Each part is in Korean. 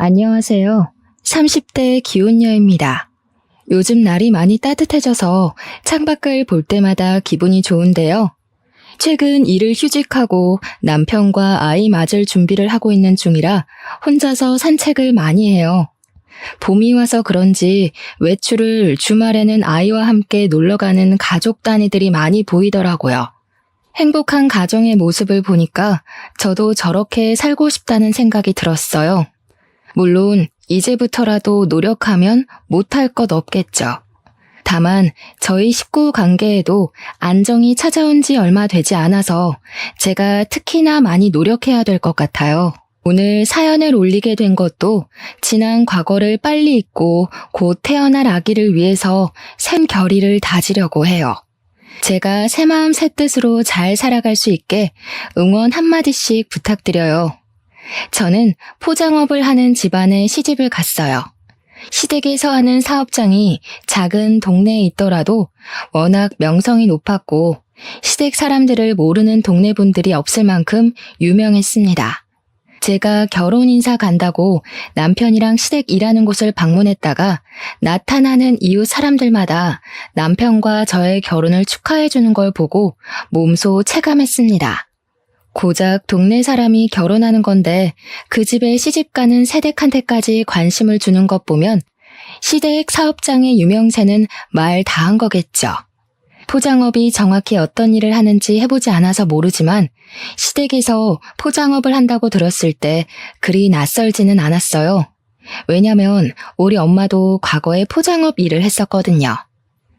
안녕하세요. 30대 기혼녀입니다. 요즘 날이 많이 따뜻해져서 창밖을 볼 때마다 기분이 좋은데요. 최근 일을 휴직하고 남편과 아이 맞을 준비를 하고 있는 중이라 혼자서 산책을 많이 해요. 봄이 와서 그런지 외출을 주말에는 아이와 함께 놀러가는 가족 단위들이 많이 보이더라고요. 행복한 가정의 모습을 보니까 저도 저렇게 살고 싶다는 생각이 들었어요. 물론 이제부터라도 노력하면 못할 것 없겠죠. 다만 저희 식구 관계에도 안정이 찾아온 지 얼마 되지 않아서 제가 특히나 많이 노력해야 될 것 같아요. 오늘 사연을 올리게 된 것도 지난 과거를 빨리 잊고 곧 태어날 아기를 위해서 샘 결의를 다지려고 해요. 제가 새 마음 새 뜻으로 잘 살아갈 수 있게 응원 한마디씩 부탁드려요. 저는 포장업을 하는 집안에 시집을 갔어요. 시댁에서 하는 사업장이 작은 동네에 있더라도 워낙 명성이 높았고 시댁 사람들을 모르는 동네 분들이 없을 만큼 유명했습니다. 제가 결혼 인사 간다고 남편이랑 시댁 일하는 곳을 방문했다가 나타나는 이웃 사람들마다 남편과 저의 결혼을 축하해 주는 걸 보고 몸소 체감했습니다. 고작 동네 사람이 결혼하는 건데 그 집에 시집가는 새댁한테까지 관심을 주는 것 보면 시댁 사업장의 유명세는 말 다 한 거겠죠. 포장업이 정확히 어떤 일을 하는지 해보지 않아서 모르지만 시댁에서 포장업을 한다고 들었을 때 그리 낯설지는 않았어요. 왜냐면 우리 엄마도 과거에 포장업 일을 했었거든요.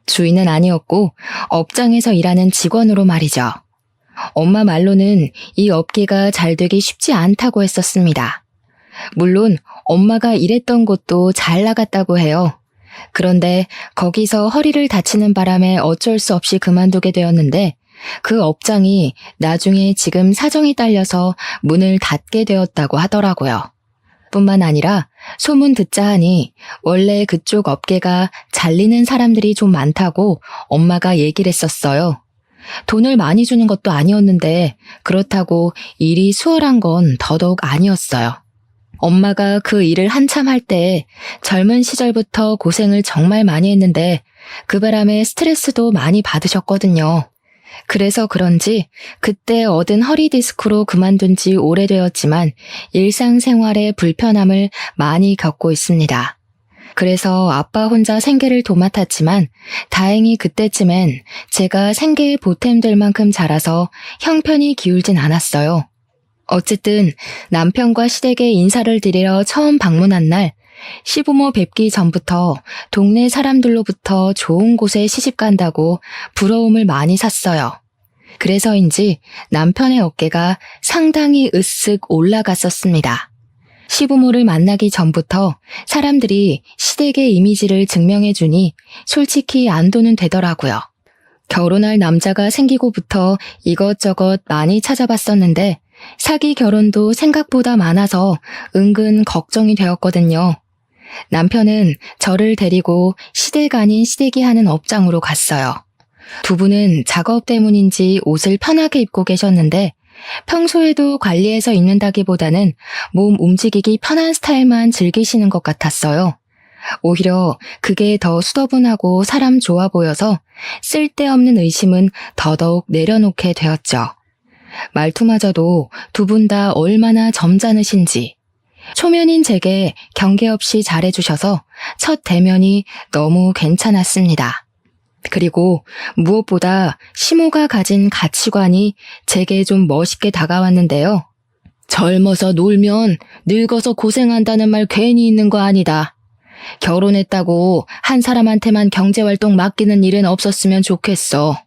주인은 아니었고 업장에서 일하는 직원으로 말이죠. 엄마 말로는 이 업계가 잘 되기 쉽지 않다고 했었습니다. 물론 엄마가 일했던 곳도 잘 나갔다고 해요. 그런데 거기서 허리를 다치는 바람에 어쩔 수 없이 그만두게 되었는데 그 업장이 나중에 지금 사정이 딸려서 문을 닫게 되었다고 하더라고요. 뿐만 아니라 소문 듣자 하니 원래 그쪽 업계가 잘리는 사람들이 좀 많다고 엄마가 얘기를 했었어요. 돈을 많이 주는 것도 아니었는데 그렇다고 일이 수월한 건 더더욱 아니었어요. 엄마가 그 일을 한참 할 때 젊은 시절부터 고생을 정말 많이 했는데 그 바람에 스트레스도 많이 받으셨거든요. 그래서 그런지 그때 얻은 허리 디스크로 그만둔 지 오래되었지만 일상생활에 불편함을 많이 겪고 있습니다. 그래서 아빠 혼자 생계를 도맡았지만 다행히 그때쯤엔 제가 생계에 보탬될 만큼 자라서 형편이 기울진 않았어요. 어쨌든 남편과 시댁에 인사를 드리러 처음 방문한 날 시부모 뵙기 전부터 동네 사람들로부터 좋은 곳에 시집 간다고 부러움을 많이 샀어요. 그래서인지 남편의 어깨가 상당히 으쓱 올라갔었습니다. 시부모를 만나기 전부터 사람들이 시댁의 이미지를 증명해주니 솔직히 안도는 되더라고요. 결혼할 남자가 생기고부터 이것저것 많이 찾아봤었는데 사기 결혼도 생각보다 많아서 은근 걱정이 되었거든요. 남편은 저를 데리고 시댁 아닌 시댁이 하는 업장으로 갔어요. 두 분은 작업 때문인지 옷을 편하게 입고 계셨는데 평소에도 관리해서 입는다기보다는 몸 움직이기 편한 스타일만 즐기시는 것 같았어요. 오히려 그게 더 수더분하고 사람 좋아 보여서 쓸데없는 의심은 더더욱 내려놓게 되었죠. 말투마저도 두 분 다 얼마나 점잖으신지 초면인 제게 경계 없이 잘해주셔서 첫 대면이 너무 괜찮았습니다. 그리고 무엇보다 시모가 가진 가치관이 제게 좀 멋있게 다가왔는데요. 젊어서 놀면 늙어서 고생한다는 말 괜히 있는 거 아니다. 결혼했다고 한 사람한테만 경제활동 맡기는 일은 없었으면 좋겠어.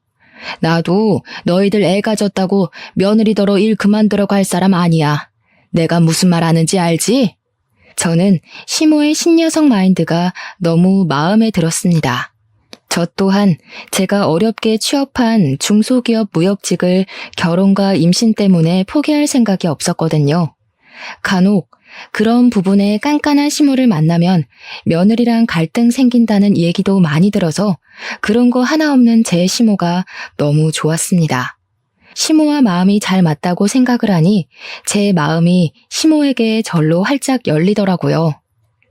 나도 너희들 애 가졌다고 며느리더러 일 그만두러 갈 사람 아니야. 내가 무슨 말 하는지 알지? 저는 시모의 신여성 마인드가 너무 마음에 들었습니다. 저 또한 제가 어렵게 취업한 중소기업 무역직을 결혼과 임신 때문에 포기할 생각이 없었거든요. 간혹 그런 부분에 깐깐한 시모를 만나면 며느리랑 갈등 생긴다는 얘기도 많이 들어서 그런 거 하나 없는 제 시모가 너무 좋았습니다. 시모와 마음이 잘 맞다고 생각을 하니 제 마음이 시모에게 절로 활짝 열리더라고요.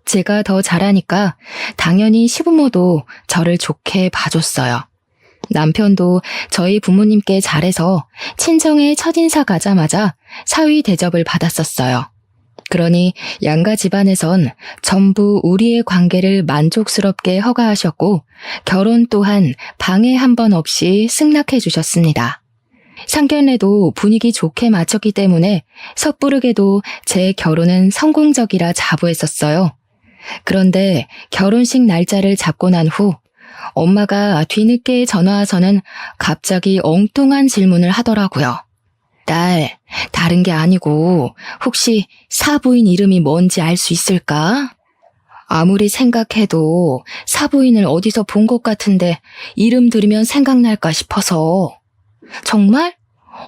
제가 더 잘하니까 당연히 시부모도 저를 좋게 봐줬어요. 남편도 저희 부모님께 잘해서 친정에 첫인사 가자마자 사위 대접을 받았었어요. 그러니 양가 집안에선 전부 우리의 관계를 만족스럽게 허가하셨고 결혼 또한 방해 한 번 없이 승낙해 주셨습니다. 상견례도 분위기 좋게 마쳤기 때문에 섣부르게도 제 결혼은 성공적이라 자부했었어요. 그런데 결혼식 날짜를 잡고 난 후 엄마가 뒤늦게 전화 와서는 갑자기 엉뚱한 질문을 하더라고요. 딸, 다른 게 아니고 혹시 사부인 이름이 뭔지 알 수 있을까? 아무리 생각해도 사부인을 어디서 본 것 같은데 이름 들으면 생각날까 싶어서. 정말?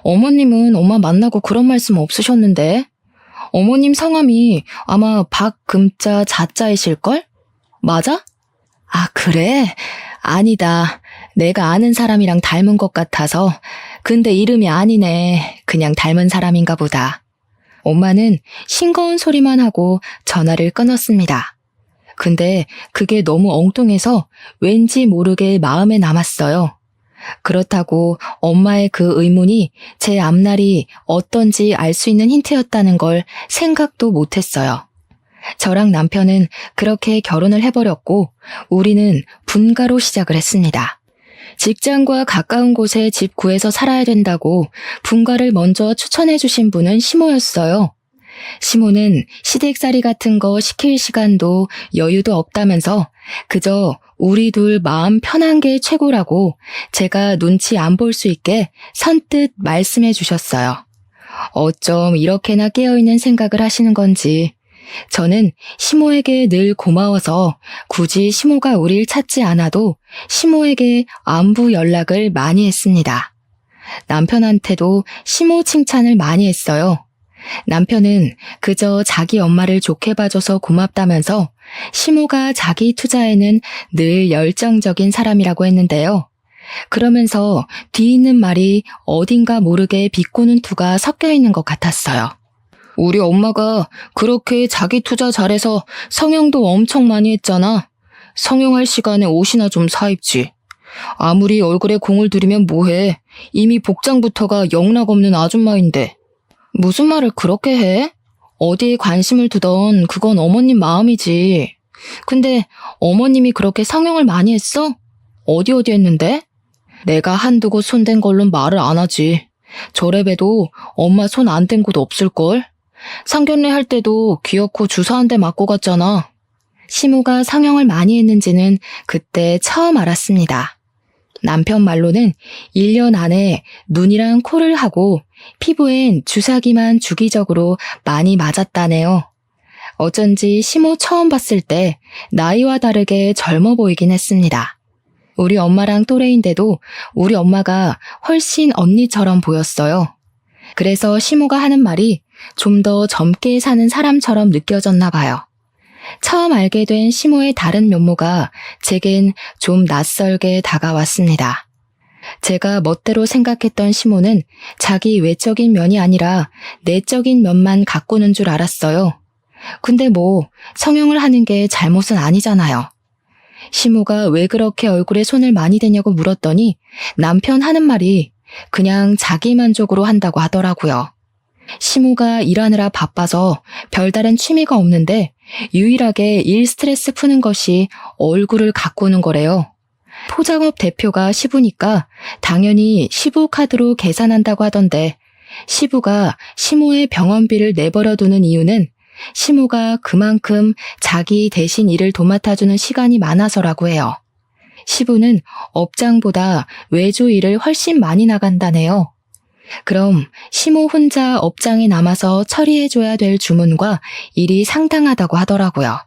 어머님은 엄마 만나고 그런 말씀 없으셨는데? 어머님 성함이 아마 박금자 자자이실걸? 맞아? 아, 그래? 아니다. 내가 아는 사람이랑 닮은 것 같아서. 근데 이름이 아니네. 그냥 닮은 사람인가 보다. 엄마는 싱거운 소리만 하고 전화를 끊었습니다. 근데 그게 너무 엉뚱해서 왠지 모르게 마음에 남았어요. 그렇다고 엄마의 그 의문이 제 앞날이 어떤지 알 수 있는 힌트였다는 걸 생각도 못했어요. 저랑 남편은 그렇게 결혼을 해버렸고 우리는 분가로 시작을 했습니다. 직장과 가까운 곳에 집 구해서 살아야 된다고 분가를 먼저 추천해 주신 분은 시모였어요. 시모는 시댁살이 같은 거 시킬 시간도 여유도 없다면서 그저 우리 둘 마음 편한 게 최고라고 제가 눈치 안 볼 수 있게 선뜻 말씀해 주셨어요. 어쩜 이렇게나 깨어있는 생각을 하시는 건지. 저는 시모에게 늘 고마워서 굳이 시모가 우릴 찾지 않아도 시모에게 안부 연락을 많이 했습니다. 남편한테도 시모 칭찬을 많이 했어요. 남편은 그저 자기 엄마를 좋게 봐줘서 고맙다면서 시모가 자기 투자에는 늘 열정적인 사람이라고 했는데요. 그러면서 뒤 있는 말이 어딘가 모르게 비꼬는 투가 섞여 있는 것 같았어요. 우리 엄마가 그렇게 자기 투자 잘해서 성형도 엄청 많이 했잖아. 성형할 시간에 옷이나 좀 사입지. 아무리 얼굴에 공을 들이면 뭐해. 이미 복장부터가 영락없는 아줌마인데. 무슨 말을 그렇게 해? 어디에 관심을 두던 그건 어머님 마음이지. 근데 어머님이 그렇게 성형을 많이 했어? 어디 했는데? 내가 한두 곳 손댄 걸론 말을 안 하지. 저래봬도 엄마 손 안 댄 곳 없을걸? 상견례 할 때도 귀엽고 주사 한 대 맞고 갔잖아. 시모가 성형을 많이 했는지는 그때 처음 알았습니다. 남편 말로는 1년 안에 눈이랑 코를 하고 피부엔 주사기만 주기적으로 많이 맞았다네요. 어쩐지 시모 처음 봤을 때 나이와 다르게 젊어 보이긴 했습니다. 우리 엄마랑 또래인데도 우리 엄마가 훨씬 언니처럼 보였어요. 그래서 시모가 하는 말이 좀 더 젊게 사는 사람처럼 느껴졌나 봐요. 처음 알게 된 시모의 다른 면모가 제겐 좀 낯설게 다가왔습니다. 제가 멋대로 생각했던 시모는 자기 외적인 면이 아니라 내적인 면만 가꾸는 줄 알았어요. 근데 뭐 성형을 하는 게 잘못은 아니잖아요. 시모가 왜 그렇게 얼굴에 손을 많이 대냐고 물었더니 남편 하는 말이 그냥 자기 만족으로 한다고 하더라고요. 시모가 일하느라 바빠서 별다른 취미가 없는데 유일하게 일 스트레스 푸는 것이 얼굴을 가꾸는 거래요. 포장업 대표가 시부니까 당연히 시부 카드로 계산한다고 하던데 시부가 시모의 병원비를 내버려 두는 이유는 시모가 그만큼 자기 대신 일을 도맡아주는 시간이 많아서라고 해요. 시부는 업장보다 외주 일을 훨씬 많이 나간다네요. 그럼 시모 혼자 업장에 남아서 처리해줘야 될 주문과 일이 상당하다고 하더라고요.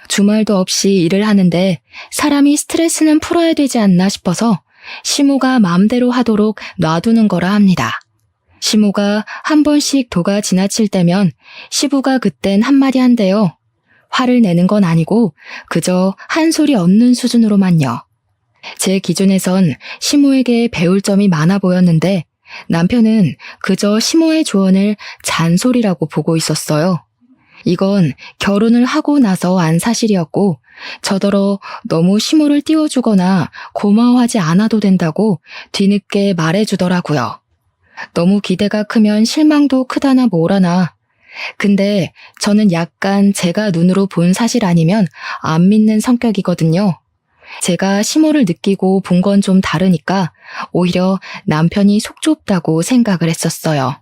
주말도 없이 일을 하는데 사람이 스트레스는 풀어야 되지 않나 싶어서 시모가 마음대로 하도록 놔두는 거라 합니다. 시모가 한 번씩 도가 지나칠 때면 시부가 그땐 한마디 한대요. 화를 내는 건 아니고 그저 한 소리 얻는 수준으로만요. 제 기준에선 시모에게 배울 점이 많아 보였는데 남편은 그저 시모의 조언을 잔소리라고 보고 있었어요. 이건 결혼을 하고 나서 안 사실이었고 저더러 너무 시모를 띄워주거나 고마워하지 않아도 된다고 뒤늦게 말해주더라고요. 너무 기대가 크면 실망도 크다나 뭐라나. 근데 저는 약간 제가 눈으로 본 사실 아니면 안 믿는 성격이거든요. 제가 시모를 느끼고 본 건 좀 다르니까 오히려 남편이 속 좁다고 생각을 했었어요.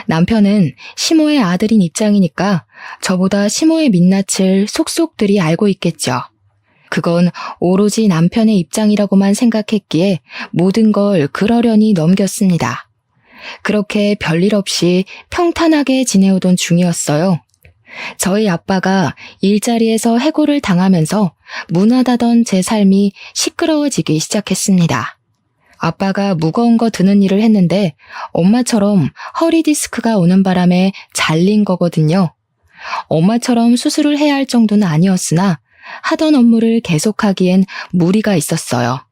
남편은 시모의 아들인 입장이니까 저보다 시모의 민낯을 속속들이 알고 있겠죠. 그건 오로지 남편의 입장이라고만 생각했기에 모든 걸 그러려니 넘겼습니다. 그렇게 별일 없이 평탄하게 지내오던 중이었어요. 저희 아빠가 일자리에서 해고를 당하면서 무난하던 제 삶이 시끄러워지기 시작했습니다. 아빠가 무거운 거 드는 일을 했는데 엄마처럼 허리 디스크가 오는 바람에 잘린 거거든요. 엄마처럼 수술을 해야 할 정도는 아니었으나 하던 업무를 계속하기엔 무리가 있었어요.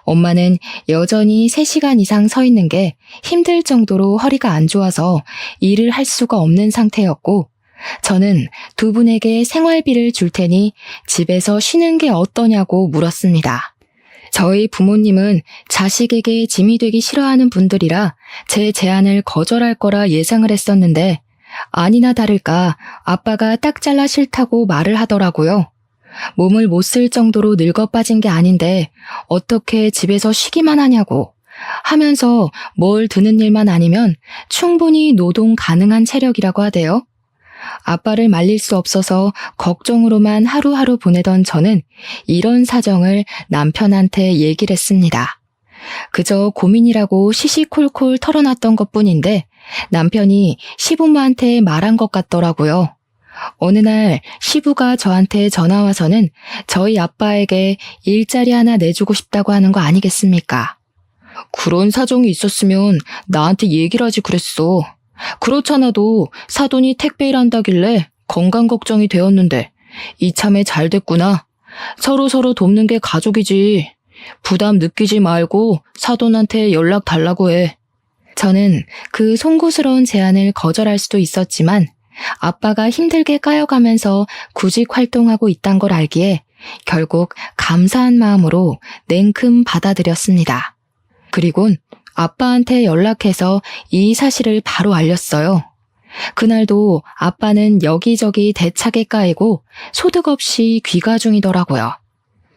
엄마는 여전히 3시간 이상 서 있는 게 힘들 정도로 허리가 안 좋아서 일을 할 수가 없는 상태였고 저는 두 분에게 생활비를 줄 테니 집에서 쉬는 게 어떠냐고 물었습니다. 저희 부모님은 자식에게 짐이 되기 싫어하는 분들이라 제 제안을 거절할 거라 예상을 했었는데 아니나 다를까 아빠가 딱 잘라 싫다고 말을 하더라고요. 몸을 못 쓸 정도로 늙어 빠진 게 아닌데 어떻게 집에서 쉬기만 하냐고 하면서 뭘 드는 일만 아니면 충분히 노동 가능한 체력이라고 하대요. 아빠를 말릴 수 없어서 걱정으로만 하루하루 보내던 저는 이런 사정을 남편한테 얘기를 했습니다. 그저 고민이라고 시시콜콜 털어놨던 것뿐인데 남편이 시부모한테 말한 것 같더라고요. 어느 날 시부가 저한테 전화와서는 저희 아빠에게 일자리 하나 내주고 싶다고 하는 거 아니겠습니까? 그런 사정이 있었으면 나한테 얘기를 하지 그랬어. 그렇잖아도 사돈이 택배 일한다길래 건강 걱정이 되었는데 이참에 잘 됐구나. 서로 돕는 게 가족이지. 부담 느끼지 말고 사돈한테 연락 달라고 해. 저는 그 송구스러운 제안을 거절할 수도 있었지만 아빠가 힘들게 까여가면서 구직 활동하고 있단 걸 알기에 결국 감사한 마음으로 냉큼 받아들였습니다. 그리곤 아빠한테 연락해서 이 사실을 바로 알렸어요. 그날도 아빠는 여기저기 대차게 까이고 소득 없이 귀가 중이더라고요.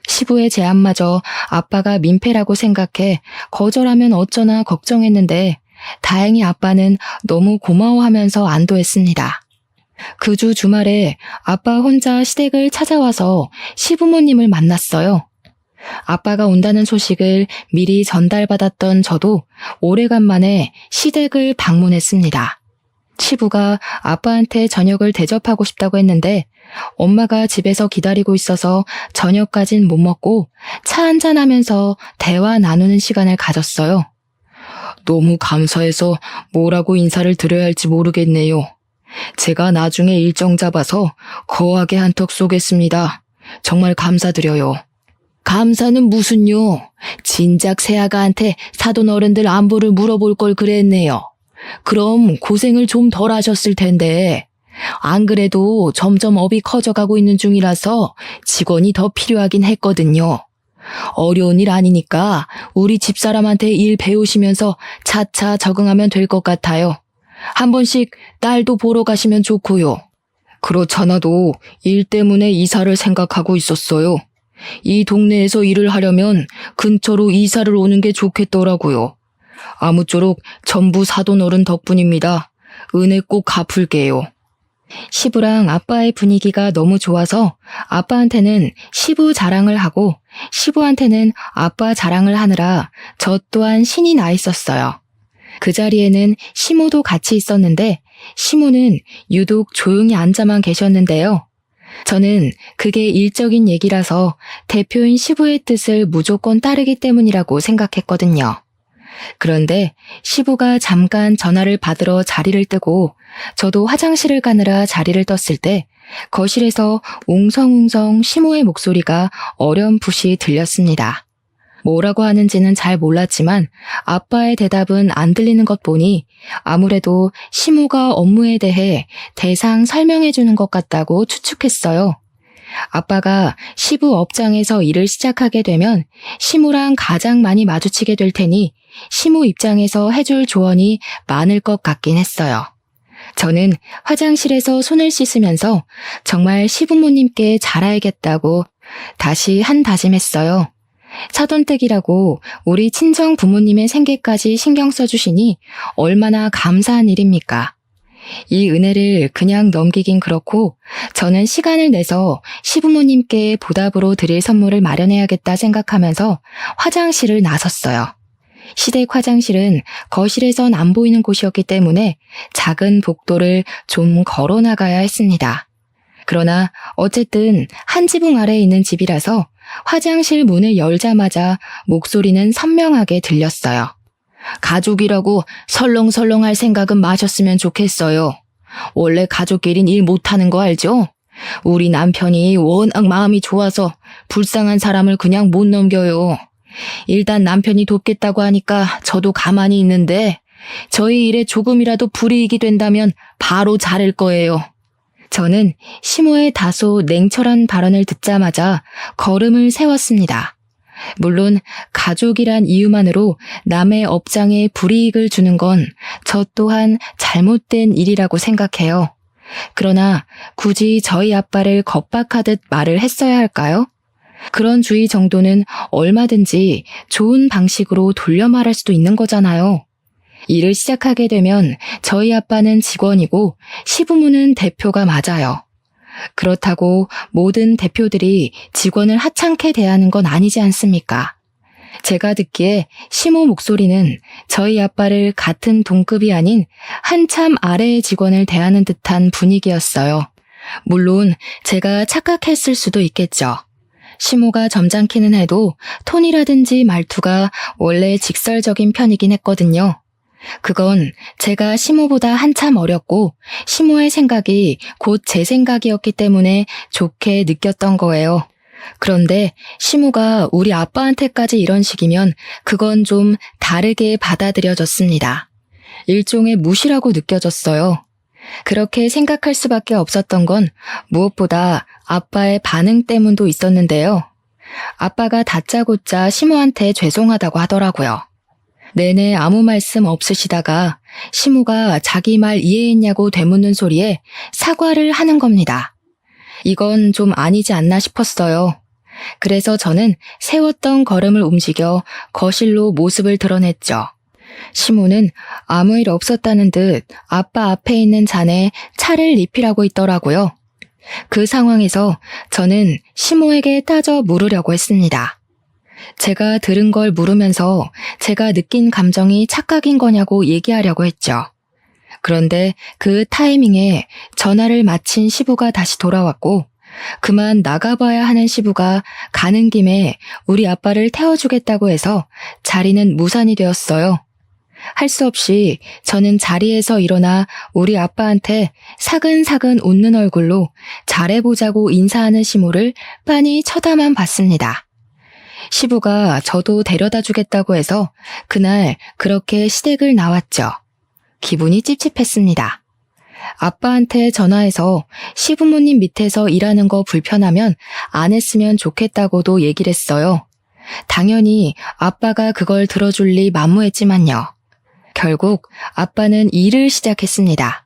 시부의 제안마저 아빠가 민폐라고 생각해 거절하면 어쩌나 걱정했는데 다행히 아빠는 너무 고마워하면서 안도했습니다. 그 주 주말에 아빠 혼자 시댁을 찾아와서 시부모님을 만났어요. 아빠가 온다는 소식을 미리 전달받았던 저도 오래간만에 시댁을 방문했습니다. 시부가 아빠한테 저녁을 대접하고 싶다고 했는데 엄마가 집에서 기다리고 있어서 저녁까진 못 먹고 차 한잔하면서 대화 나누는 시간을 가졌어요. 너무 감사해서 뭐라고 인사를 드려야 할지 모르겠네요. 제가 나중에 일정 잡아서 거하게 한턱 쏘겠습니다. 정말 감사드려요. 감사는 무슨요? 진작 새아가한테 사돈 어른들 안부를 물어볼 걸 그랬네요. 그럼 고생을 좀 덜 하셨을 텐데. 안 그래도 점점 업이 커져가고 있는 중이라서 직원이 더 필요하긴 했거든요. 어려운 일 아니니까 우리 집사람한테 일 배우시면서 차차 적응하면 될 것 같아요. 한 번씩 딸도 보러 가시면 좋고요. 그렇잖아도 일 때문에 이사를 생각하고 있었어요. 이 동네에서 일을 하려면 근처로 이사를 오는 게 좋겠더라고요. 아무쪼록 전부 사돈 어른 덕분입니다. 은혜 꼭 갚을게요. 시부랑 아빠의 분위기가 너무 좋아서 아빠한테는 시부 자랑을 하고 시부한테는 아빠 자랑을 하느라 저 또한 신이 나 있었어요. 그 자리에는 시모도 같이 있었는데 시모는 유독 조용히 앉아만 계셨는데요. 저는 그게 일적인 얘기라서 대표인 시부의 뜻을 무조건 따르기 때문이라고 생각했거든요. 그런데 시부가 잠깐 전화를 받으러 자리를 뜨고 저도 화장실을 가느라 자리를 떴을 때 거실에서 웅성웅성 시모의 목소리가 어렴풋이 들렸습니다. 뭐라고 하는지는 잘 몰랐지만 아빠의 대답은 안 들리는 것 보니 아무래도 시모가 업무에 대해 대상 설명해 주는 것 같다고 추측했어요. 아빠가 시부 업장에서 일을 시작하게 되면 시모랑 가장 많이 마주치게 될 테니 시모 입장에서 해줄 조언이 많을 것 같긴 했어요. 저는 화장실에서 손을 씻으면서 정말 시부모님께 잘해야겠다고 다시 한 다짐했어요. 사돈댁이라고 우리 친정 부모님의 생계까지 신경 써주시니 얼마나 감사한 일입니까? 이 은혜를 그냥 넘기긴 그렇고 저는 시간을 내서 시부모님께 보답으로 드릴 선물을 마련해야겠다 생각하면서 화장실을 나섰어요. 시댁 화장실은 거실에선 안 보이는 곳이었기 때문에 작은 복도를 좀 걸어 나가야 했습니다. 그러나 어쨌든 한 지붕 아래에 있는 집이라서 화장실 문을 열자마자 목소리는 선명하게 들렸어요. 가족이라고 설렁설렁 할 생각은 마셨으면 좋겠어요. 원래 가족끼린 일 못하는 거 알죠? 우리 남편이 워낙 마음이 좋아서 불쌍한 사람을 그냥 못 넘겨요. 일단 남편이 돕겠다고 하니까 저도 가만히 있는데 저희 일에 조금이라도 불이익이 된다면 바로 자를 거예요. 저는 시모의 다소 냉철한 발언을 듣자마자 걸음을 세웠습니다. 물론 가족이란 이유만으로 남의 업장에 불이익을 주는 건 저 또한 잘못된 일이라고 생각해요. 그러나 굳이 저희 아빠를 겁박하듯 말을 했어야 할까요? 그런 주의 정도는 얼마든지 좋은 방식으로 돌려 말할 수도 있는 거잖아요. 일을 시작하게 되면 저희 아빠는 직원이고 시부모는 대표가 맞아요. 그렇다고 모든 대표들이 직원을 하찮게 대하는 건 아니지 않습니까? 제가 듣기에 시모 목소리는 저희 아빠를 같은 동급이 아닌 한참 아래의 직원을 대하는 듯한 분위기였어요. 물론 제가 착각했을 수도 있겠죠. 시모가 점잖기는 해도 톤이라든지 말투가 원래 직설적인 편이긴 했거든요. 그건 제가 시모보다 한참 어렸고 시모의 생각이 곧 제 생각이었기 때문에 좋게 느꼈던 거예요. 그런데 시모가 우리 아빠한테까지 이런 식이면 그건 좀 다르게 받아들여졌습니다. 일종의 무시라고 느껴졌어요. 그렇게 생각할 수밖에 없었던 건 무엇보다 아빠의 반응 때문도 있었는데요. 아빠가 다짜고짜 시모한테 죄송하다고 하더라고요. 내내 아무 말씀 없으시다가 시모가 자기 말 이해했냐고 되묻는 소리에 사과를 하는 겁니다. 이건 좀 아니지 않나 싶었어요. 그래서 저는 세웠던 걸음을 움직여 거실로 모습을 드러냈죠. 시모는 아무 일 없었다는 듯 아빠 앞에 있는 잔에 차를 리필하고 있더라고요. 그 상황에서 저는 시모에게 따져 물으려고 했습니다. 제가 들은 걸 물으면서 제가 느낀 감정이 착각인 거냐고 얘기하려고 했죠. 그런데 그 타이밍에 전화를 마친 시부가 다시 돌아왔고 그만 나가봐야 하는 시부가 가는 김에 우리 아빠를 태워주겠다고 해서 자리는 무산이 되었어요. 할 수 없이 저는 자리에서 일어나 우리 아빠한테 사근사근 웃는 얼굴로 잘해보자고 인사하는 시모를 빤히 쳐다만 봤습니다. 시부가 저도 데려다 주겠다고 해서 그날 그렇게 시댁을 나왔죠. 기분이 찝찝했습니다. 아빠한테 전화해서 시부모님 밑에서 일하는 거 불편하면 안 했으면 좋겠다고도 얘기를 했어요. 당연히 아빠가 그걸 들어줄 리 만무했지만요. 결국 아빠는 일을 시작했습니다.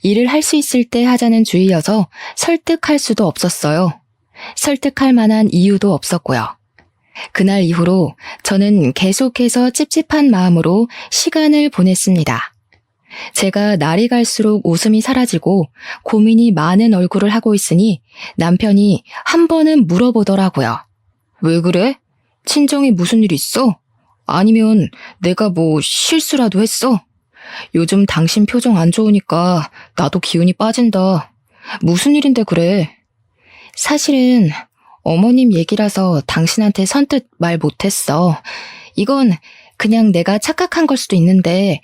일을 할 수 있을 때 하자는 주의여서 설득할 수도 없었어요. 설득할 만한 이유도 없었고요. 그날 이후로 저는 계속해서 찝찝한 마음으로 시간을 보냈습니다. 제가 날이 갈수록 웃음이 사라지고 고민이 많은 얼굴을 하고 있으니 남편이 한 번은 물어보더라고요. 왜 그래? 친정에 무슨 일 있어? 아니면 내가 뭐 실수라도 했어? 요즘 당신 표정 안 좋으니까 나도 기운이 빠진다. 무슨 일인데 그래? 사실은 어머님 얘기라서 당신한테 선뜻 말 못했어. 이건 그냥 내가 착각한 걸 수도 있는데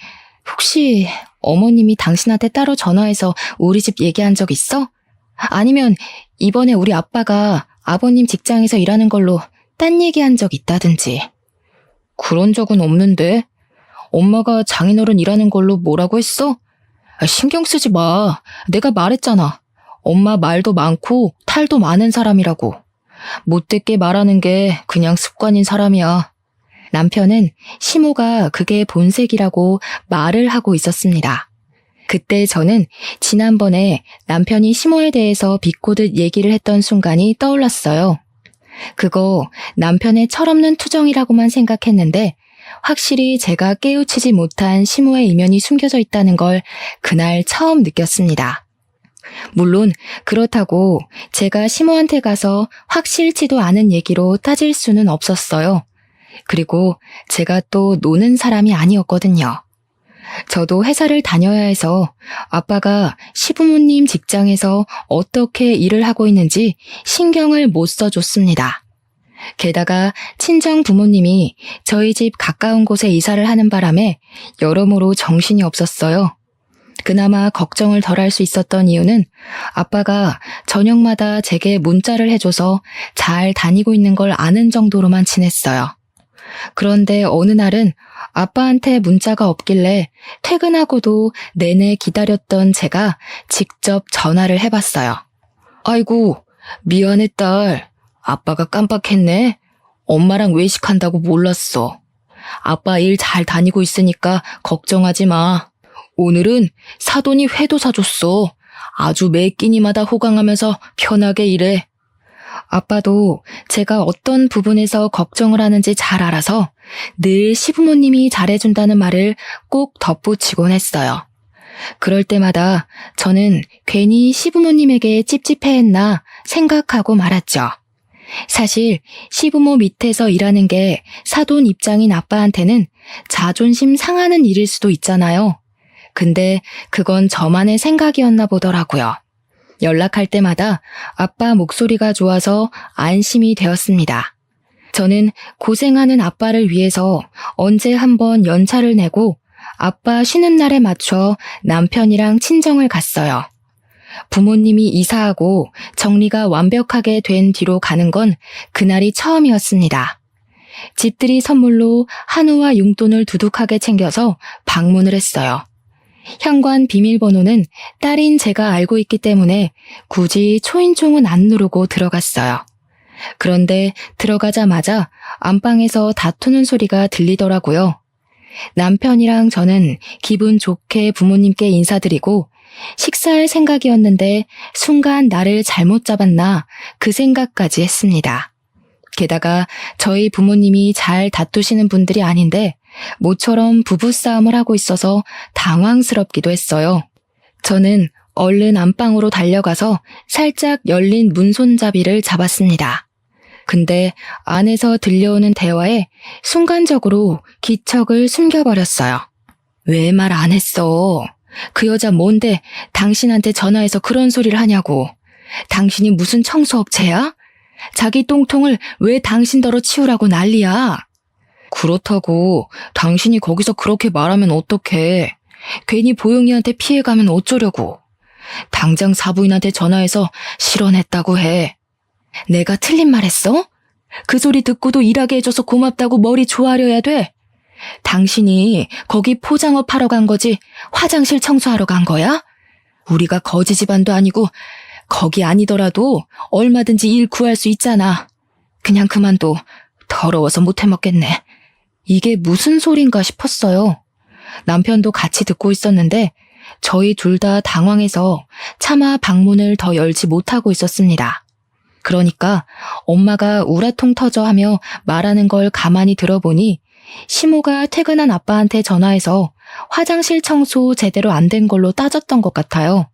혹시 어머님이 당신한테 따로 전화해서 우리 집 얘기한 적 있어? 아니면 이번에 우리 아빠가 아버님 직장에서 일하는 걸로 딴 얘기한 적 있다든지. 그런 적은 없는데? 엄마가 장인어른 일하는 걸로 뭐라고 했어? 신경 쓰지 마. 내가 말했잖아. 엄마 말도 많고 탈도 많은 사람이라고. 못되게 말하는 게 그냥 습관인 사람이야. 남편은 시모가 그게 본색이라고 말을 하고 있었습니다. 그때 저는 지난번에 남편이 시모에 대해서 비꼬듯 얘기를 했던 순간이 떠올랐어요. 그거 남편의 철없는 투정이라고만 생각했는데 확실히 제가 깨우치지 못한 시모의 이면이 숨겨져 있다는 걸 그날 처음 느꼈습니다. 물론 그렇다고 제가 시모한테 가서 확실치도 않은 얘기로 따질 수는 없었어요. 그리고 제가 또 노는 사람이 아니었거든요. 저도 회사를 다녀야 해서 아빠가 시부모님 직장에서 어떻게 일을 하고 있는지 신경을 못 써줬습니다. 게다가 친정 부모님이 저희 집 가까운 곳에 이사를 하는 바람에 여러모로 정신이 없었어요. 그나마 걱정을 덜 할 수 있었던 이유는 아빠가 저녁마다 제게 문자를 해줘서 잘 다니고 있는 걸 아는 정도로만 지냈어요. 그런데 어느 날은 아빠한테 문자가 없길래 퇴근하고도 내내 기다렸던 제가 직접 전화를 해봤어요. 아이고, 미안해 딸. 아빠가 깜빡했네. 엄마랑 외식한다고 몰랐어. 아빠 일 잘 다니고 있으니까 걱정하지 마. 오늘은 사돈이 회도 사줬어. 아주 매 끼니마다 호강하면서 편하게 일해. 아빠도 제가 어떤 부분에서 걱정을 하는지 잘 알아서 늘 시부모님이 잘해준다는 말을 꼭 덧붙이곤 했어요. 그럴 때마다 저는 괜히 시부모님에게 찝찝해했나 생각하고 말았죠. 사실 시부모 밑에서 일하는 게 사돈 입장인 아빠한테는 자존심 상하는 일일 수도 있잖아요. 근데 그건 저만의 생각이었나 보더라고요. 연락할 때마다 아빠 목소리가 좋아서 안심이 되었습니다. 저는 고생하는 아빠를 위해서 언제 한번 연차를 내고 아빠 쉬는 날에 맞춰 남편이랑 친정을 갔어요. 부모님이 이사하고 정리가 완벽하게 된 뒤로 가는 건 그날이 처음이었습니다. 집들이 선물로 한우와 용돈을 두둑하게 챙겨서 방문을 했어요. 현관 비밀번호는 딸인 제가 알고 있기 때문에 굳이 초인종은 안 누르고 들어갔어요. 그런데 들어가자마자 안방에서 다투는 소리가 들리더라고요. 남편이랑 저는 기분 좋게 부모님께 인사드리고 식사할 생각이었는데 순간 나를 잘못 잡았나 그 생각까지 했습니다. 게다가 저희 부모님이 잘 다투시는 분들이 아닌데 모처럼 부부싸움을 하고 있어서 당황스럽기도 했어요. 저는 얼른 안방으로 달려가서 살짝 열린 문손잡이를 잡았습니다. 근데 안에서 들려오는 대화에 순간적으로 기척을 숨겨버렸어요. 왜 말 안 했어? 그 여자 뭔데 당신한테 전화해서 그런 소리를 하냐고. 당신이 무슨 청소업체야? 자기 똥통을 왜 당신더러 치우라고 난리야? 그렇다고 당신이 거기서 그렇게 말하면 어떡해. 괜히 보영이한테 피해가면 어쩌려고. 당장 사부인한테 전화해서 실언했다고 해. 내가 틀린 말 했어? 그 소리 듣고도 일하게 해줘서 고맙다고 머리 조아려야 돼? 당신이 거기 포장업 하러 간 거지 화장실 청소하러 간 거야? 우리가 거지 집안도 아니고 거기 아니더라도 얼마든지 일 구할 수 있잖아. 그냥 그만둬. 더러워서 못 해먹겠네. 이게 무슨 소린가 싶었어요. 남편도 같이 듣고 있었는데 저희 둘 다 당황해서 차마 방문을 더 열지 못하고 있었습니다. 그러니까 엄마가 우라통 터져 하며 말하는 걸 가만히 들어보니 시모가 퇴근한 아빠한테 전화해서 화장실 청소 제대로 안 된 걸로 따졌던 것 같아요.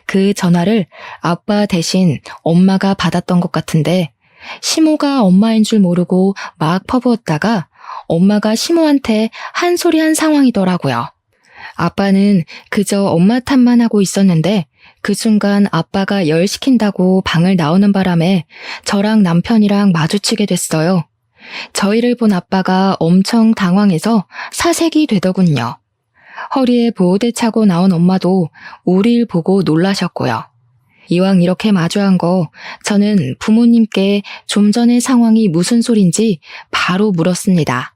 그 전화를 아빠 대신 엄마가 받았던 것 같은데 시모가 엄마인 줄 모르고 막 퍼부었다가 엄마가 시모한테 한 소리 한 상황이더라고요. 아빠는 그저 엄마 탓만 하고 있었는데 그 순간 아빠가 열 시킨다고 방을 나오는 바람에 저랑 남편이랑 마주치게 됐어요. 저희를 본 아빠가 엄청 당황해서 사색이 되더군요. 허리에 보호대 차고 나온 엄마도 우릴 보고 놀라셨고요. 이왕 이렇게 마주한 거 저는 부모님께 좀 전의 상황이 무슨 소린지 바로 물었습니다.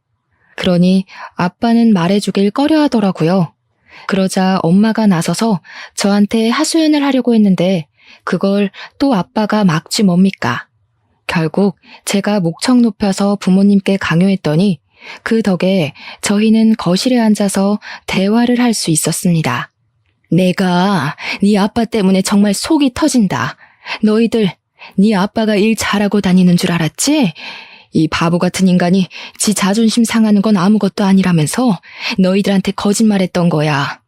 그러니 아빠는 말해주길 꺼려하더라고요. 그러자 엄마가 나서서 저한테 하소연을 하려고 했는데 그걸 또 아빠가 막지 뭡니까? 결국 제가 목청 높여서 부모님께 강요했더니 그 덕에 저희는 거실에 앉아서 대화를 할 수 있었습니다. 내가 네 아빠 때문에 정말 속이 터진다. 너희들 네 아빠가 일 잘하고 다니는 줄 알았지? 이 바보 같은 인간이 지 자존심 상하는 건 아무것도 아니라면서 너희들한테 거짓말했던 거야.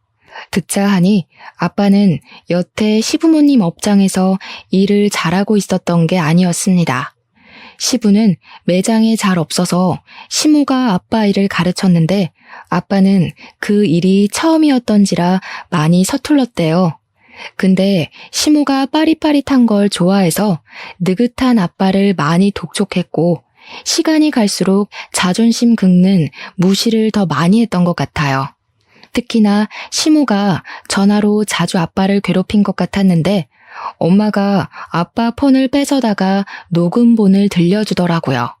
듣자 하니 아빠는 여태 시부모님 업장에서 일을 잘하고 있었던 게 아니었습니다. 시부는 매장에 잘 없어서 시모가 아빠 일을 가르쳤는데 아빠는 그 일이 처음이었던지라 많이 서툴렀대요. 근데 시모가 빠릿빠릿한 걸 좋아해서 느긋한 아빠를 많이 독촉했고 시간이 갈수록 자존심 긁는 무시를 더 많이 했던 것 같아요. 특히나 시모가 전화로 자주 아빠를 괴롭힌 것 같았는데 엄마가 아빠 폰을 뺏어다가 녹음본을 들려주더라고요.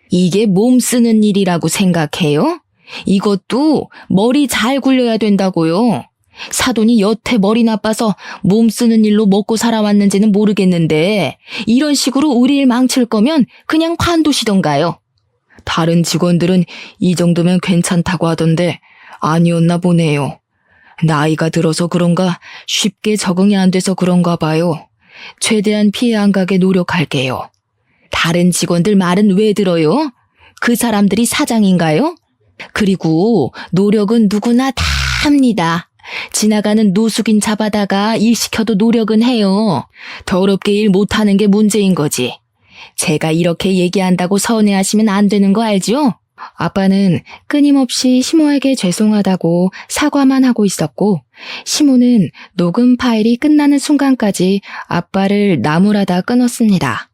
이게 몸 쓰는 일이라고 생각해요? 이것도 머리 잘 굴려야 된다고요. 사돈이 여태 머리 나빠서 몸 쓰는 일로 먹고 살아왔는지는 모르겠는데 이런 식으로 우리 일 망칠 거면 그냥 관두시던가요. 다른 직원들은 이 정도면 괜찮다고 하던데 아니었나 보네요. 나이가 들어서 그런가 쉽게 적응이 안 돼서 그런가 봐요. 최대한 피해 안 가게 노력할게요. 다른 직원들 말은 왜 들어요? 그 사람들이 사장인가요? 그리고 노력은 누구나 다 합니다. 지나가는 노숙인 잡아다가 일 시켜도 노력은 해요. 더럽게 일 못하는 게 문제인 거지. 제가 이렇게 얘기한다고 서운해하시면 안 되는 거 알죠? 아빠는 끊임없이 시모에게 죄송하다고 사과만 하고 있었고 시모는 녹음 파일이 끝나는 순간까지 아빠를 나무라다 끊었습니다.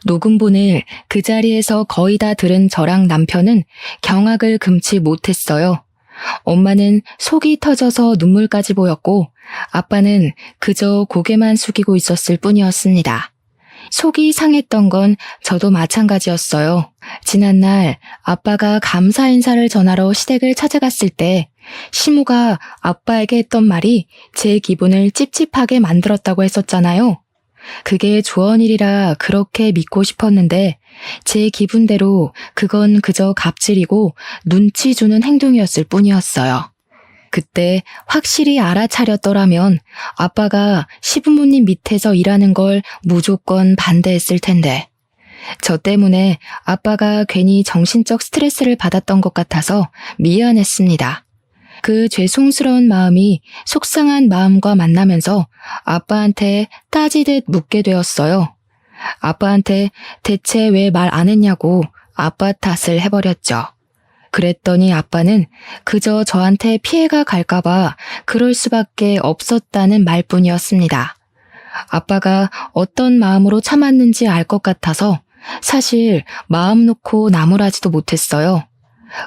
녹음본을 그 자리에서 거의 다 들은 저랑 남편은 경악을 금치 못했어요. 엄마는 속이 터져서 눈물까지 보였고 아빠는 그저 고개만 숙이고 있었을 뿐이었습니다. 속이 상했던 건 저도 마찬가지였어요. 지난날 아빠가 감사 인사를 전하러 시댁을 찾아갔을 때 시모가 아빠에게 했던 말이 제 기분을 찝찝하게 만들었다고 했었잖아요. 그게 조언이라 그렇게 믿고 싶었는데 제 기분대로 그건 그저 갑질이고 눈치 주는 행동이었을 뿐이었어요. 그때 확실히 알아차렸더라면 아빠가 시부모님 밑에서 일하는 걸 무조건 반대했을 텐데 저 때문에 아빠가 괜히 정신적 스트레스를 받았던 것 같아서 미안했습니다. 그 죄송스러운 마음이 속상한 마음과 만나면서 아빠한테 따지듯 묻게 되었어요. 아빠한테 대체 왜 말 안 했냐고 아빠 탓을 해버렸죠. 그랬더니 아빠는 그저 저한테 피해가 갈까봐 그럴 수밖에 없었다는 말뿐이었습니다. 아빠가 어떤 마음으로 참았는지 알 것 같아서 사실 마음 놓고 나무라지도 못했어요.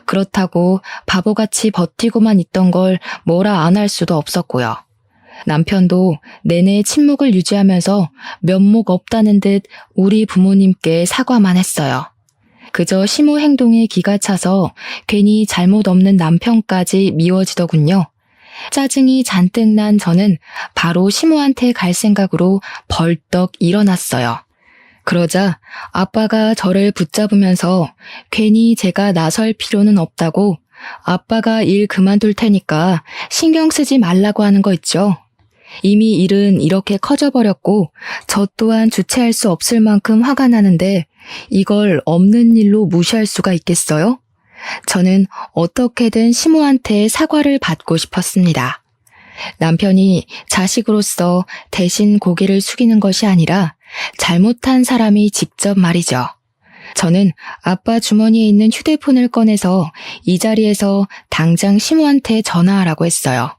그렇다고 바보같이 버티고만 있던 걸 뭐라 안 할 수도 없었고요. 남편도 내내 침묵을 유지하면서 면목 없다는 듯 우리 부모님께 사과만 했어요. 그저 시모 행동에 기가 차서 괜히 잘못 없는 남편까지 미워지더군요. 짜증이 잔뜩 난 저는 바로 시모한테 갈 생각으로 벌떡 일어났어요. 그러자 아빠가 저를 붙잡으면서 괜히 제가 나설 필요는 없다고 아빠가 일 그만둘 테니까 신경 쓰지 말라고 하는 거 있죠. 이미 일은 이렇게 커져버렸고 저 또한 주체할 수 없을 만큼 화가 나는데 이걸 없는 일로 무시할 수가 있겠어요? 저는 어떻게든 시모한테 사과를 받고 싶었습니다. 남편이 자식으로서 대신 고개를 숙이는 것이 아니라 잘못한 사람이 직접 말이죠. 저는 아빠 주머니에 있는 휴대폰을 꺼내서 이 자리에서 당장 시모한테 전화하라고 했어요.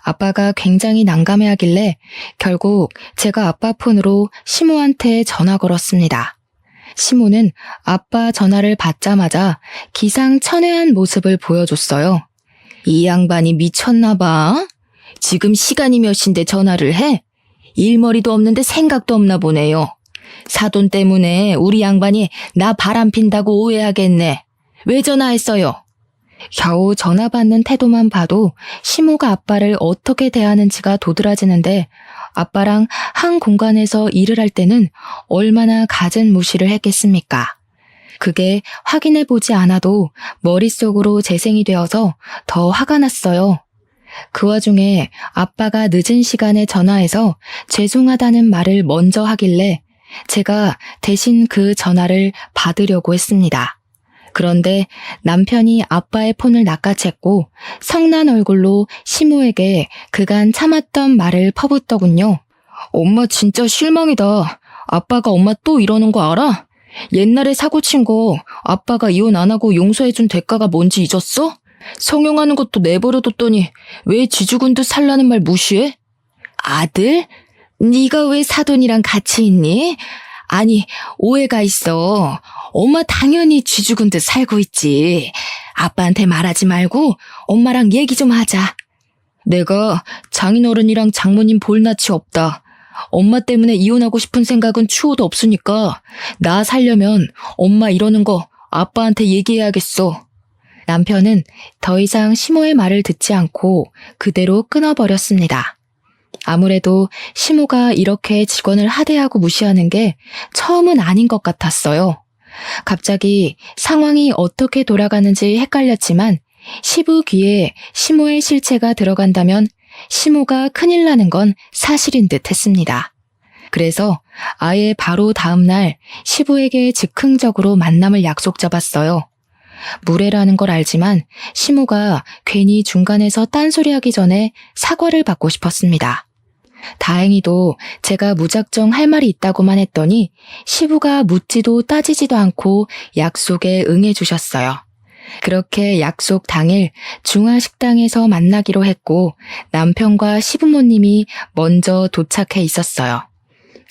아빠가 굉장히 난감해하길래 결국 제가 아빠 폰으로 시모한테 전화 걸었습니다. 시모는 아빠 전화를 받자마자 기상천외한 모습을 보여줬어요. 이 양반이 미쳤나 봐. 지금 시간이 몇 시인데 전화를 해? 일머리도 없는데 생각도 없나 보네요. 사돈 때문에 우리 양반이 나 바람핀다고 오해하겠네. 왜 전화했어요? 겨우 전화 받는 태도만 봐도 시모가 아빠를 어떻게 대하는지가 도드라지는데 아빠랑 한 공간에서 일을 할 때는 얼마나 갖은 무시를 했겠습니까? 그게 확인해보지 않아도 머릿속으로 재생이 되어서 더 화가 났어요. 그 와중에 아빠가 늦은 시간에 전화해서 죄송하다는 말을 먼저 하길래 제가 대신 그 전화를 받으려고 했습니다. 그런데 남편이 아빠의 폰을 낚아챘고 성난 얼굴로 시모에게 그간 참았던 말을 퍼붓더군요. 엄마 진짜 실망이다. 아빠가 엄마 또 이러는 거 알아? 옛날에 사고 친 거 아빠가 이혼 안 하고 용서해준 대가가 뭔지 잊었어? 성형하는 것도 내버려뒀더니 왜 쥐죽은 듯 살라는 말 무시해? 아들? 네가 왜 사돈이랑 같이 있니? 아니, 오해가 있어. 엄마 당연히 쥐죽은 듯 살고 있지. 아빠한테 말하지 말고 엄마랑 얘기 좀 하자. 내가 장인어른이랑 장모님 볼 낯이 없다. 엄마 때문에 이혼하고 싶은 생각은 추호도 없으니까 나 살려면 엄마 이러는 거 아빠한테 얘기해야겠어. 남편은 더 이상 시모의 말을 듣지 않고 그대로 끊어버렸습니다. 아무래도 시모가 이렇게 직원을 하대하고 무시하는 게 처음은 아닌 것 같았어요. 갑자기 상황이 어떻게 돌아가는지 헷갈렸지만 시부 귀에 시모의 실체가 들어간다면 시모가 큰일 나는 건 사실인 듯 했습니다. 그래서 아예 바로 다음날 시부에게 즉흥적으로 만남을 약속 잡았어요. 무례라는 걸 알지만 시모가 괜히 중간에서 딴소리하기 전에 사과를 받고 싶었습니다. 다행히도 제가 무작정 할 말이 있다고만 했더니 시부가 묻지도 따지지도 않고 약속에 응해주셨어요. 그렇게 약속 당일 중화식당에서 만나기로 했고 남편과 시부모님이 먼저 도착해 있었어요.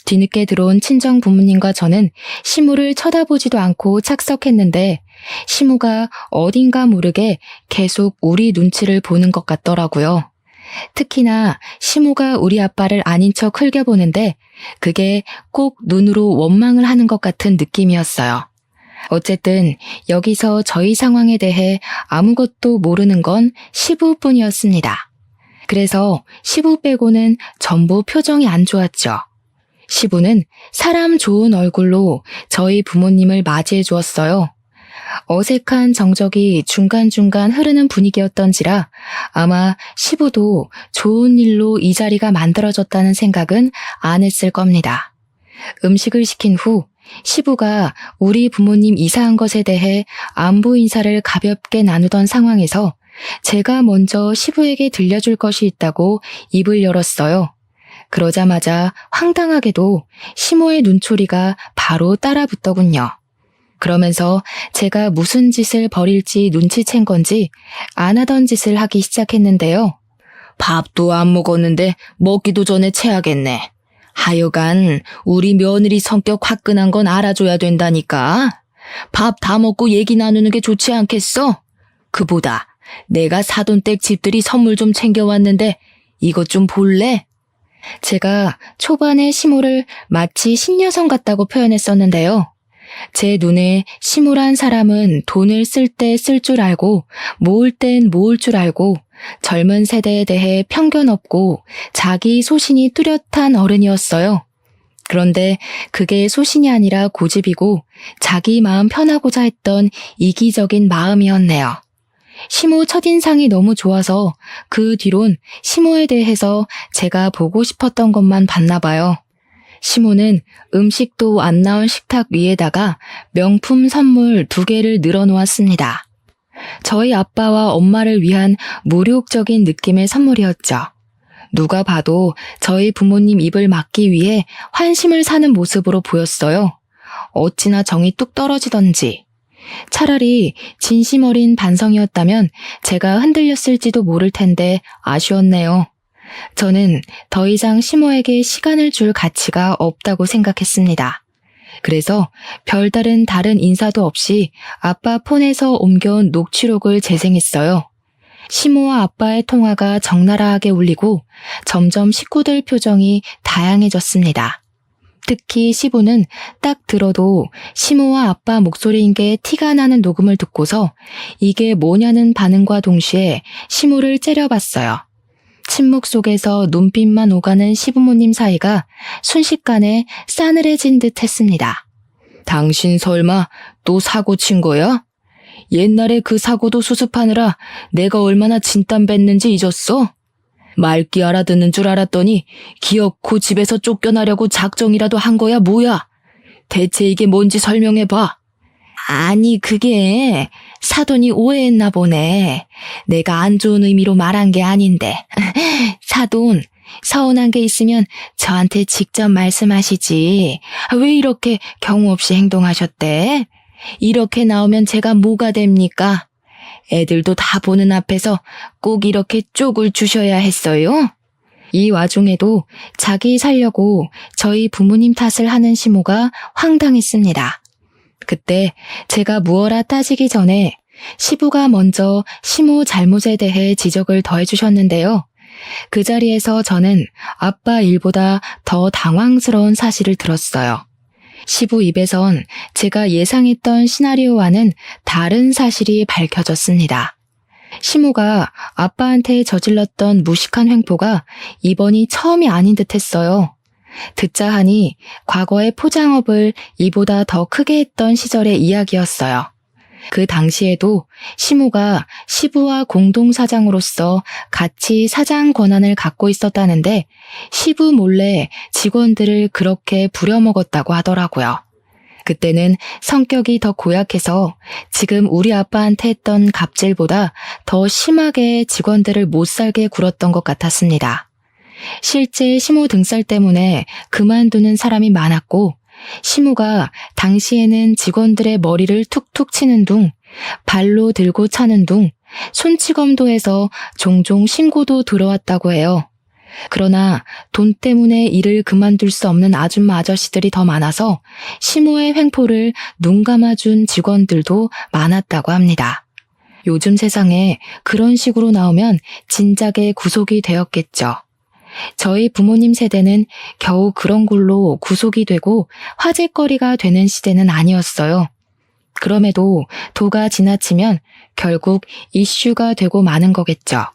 뒤늦게 들어온 친정 부모님과 저는 시무를 쳐다보지도 않고 착석했는데 시무가 어딘가 모르게 계속 우리 눈치를 보는 것 같더라고요. 특히나 시무가 우리 아빠를 아닌 척 흘겨보는데 그게 꼭 눈으로 원망을 하는 것 같은 느낌이었어요. 어쨌든 여기서 저희 상황에 대해 아무것도 모르는 건 시부뿐이었습니다. 그래서 시부 빼고는 전부 표정이 안 좋았죠. 시부는 사람 좋은 얼굴로 저희 부모님을 맞이해 주었어요. 어색한 정적이 중간중간 흐르는 분위기였던지라 아마 시부도 좋은 일로 이 자리가 만들어졌다는 생각은 안 했을 겁니다. 음식을 시킨 후 시부가 우리 부모님 이사한 것에 대해 안부 인사를 가볍게 나누던 상황에서 제가 먼저 시부에게 들려줄 것이 있다고 입을 열었어요. 그러자마자 황당하게도 시모의 눈초리가 바로 따라붙더군요. 그러면서 제가 무슨 짓을 벌일지 눈치챈 건지 안 하던 짓을 하기 시작했는데요. 밥도 안 먹었는데 먹기도 전에 체하겠네. 하여간 우리 며느리 성격 화끈한 건 알아줘야 된다니까. 밥 다 먹고 얘기 나누는 게 좋지 않겠어? 그보다 내가 사돈댁 집들이 선물 좀 챙겨왔는데 이것 좀 볼래? 제가 초반에 시모를 마치 신여성 같다고 표현했었는데요. 제 눈에 시무란 사람은 돈을 쓸 때 쓸 줄 알고 모을 땐 모을 줄 알고 젊은 세대에 대해 편견 없고 자기 소신이 뚜렷한 어른이었어요. 그런데 그게 소신이 아니라 고집이고 자기 마음 편하고자 했던 이기적인 마음이었네요. 시모 첫인상이 너무 좋아서 그 뒤론 시모에 대해서 제가 보고 싶었던 것만 봤나 봐요. 시모는 음식도 안 나온 식탁 위에다가 명품 선물 2개를 늘어놓았습니다. 저희 아빠와 엄마를 위한 모욕적인 느낌의 선물이었죠. 누가 봐도 저희 부모님 입을 막기 위해 환심을 사는 모습으로 보였어요. 어찌나 정이 뚝 떨어지던지. 차라리 진심 어린 반성이었다면 제가 흔들렸을지도 모를 텐데 아쉬웠네요. 저는 더 이상 시모에게 시간을 줄 가치가 없다고 생각했습니다. 그래서 별다른 다른 인사도 없이 아빠 폰에서 옮겨온 녹취록을 재생했어요. 시모와 아빠의 통화가 적나라하게 울리고 점점 식구들 표정이 다양해졌습니다. 특히 시부는 딱 들어도 시모와 아빠 목소리인 게 티가 나는 녹음을 듣고서 이게 뭐냐는 반응과 동시에 시모를 째려봤어요. 침묵 속에서 눈빛만 오가는 시부모님 사이가 순식간에 싸늘해진 듯 했습니다. 당신 설마 또 사고 친 거야? 옛날에 그 사고도 수습하느라 내가 얼마나 진땀 뺐는지 잊었어? 맑게 알아듣는 줄 알았더니 기어코 집에서 쫓겨나려고 작정이라도 한 거야 뭐야? 대체 이게 뭔지 설명해봐. 아니 그게 사돈이 오해했나 보네. 내가 안 좋은 의미로 말한 게 아닌데. 사돈, 서운한 게 있으면 저한테 직접 말씀하시지. 왜 이렇게 경우 없이 행동하셨대? 이렇게 나오면 제가 뭐가 됩니까? 애들도 다 보는 앞에서 꼭 이렇게 쪽을 주셔야 했어요? 이 와중에도 자기 살려고 저희 부모님 탓을 하는 시모가 황당했습니다. 그때 제가 무어라 따지기 전에 시부가 먼저 시모 잘못에 대해 지적을 더해주셨는데요. 그 자리에서 저는 아빠 일보다 더 당황스러운 사실을 들었어요. 시부 입에선 제가 예상했던 시나리오와는 다른 사실이 밝혀졌습니다. 시모가 아빠한테 저질렀던 무식한 횡포가 이번이 처음이 아닌 듯 했어요. 듣자 하니 과거의 포장업을 이보다 더 크게 했던 시절의 이야기였어요. 그 당시에도 시모가 시부와 공동사장으로서 같이 사장 권한을 갖고 있었다는데 시부 몰래 직원들을 그렇게 부려먹었다고 하더라고요. 그때는 성격이 더 고약해서 지금 우리 아빠한테 했던 갑질보다 더 심하게 직원들을 못살게 굴었던 것 같았습니다. 실제 시모 등살 때문에 그만두는 사람이 많았고 시모가 당시에는 직원들의 머리를 툭툭 치는 둥, 발로 들고 차는 둥, 손찌검도 해서 종종 신고도 들어왔다고 해요. 그러나 돈 때문에 일을 그만둘 수 없는 아줌마 아저씨들이 더 많아서 시모의 횡포를 눈 감아준 직원들도 많았다고 합니다. 요즘 세상에 그런 식으로 나오면 진작에 구속이 되었겠죠. 저희 부모님 세대는 겨우 그런 걸로 구속이 되고 화제거리가 되는 시대는 아니었어요. 그럼에도 도가 지나치면 결국 이슈가 되고 마는 거겠죠.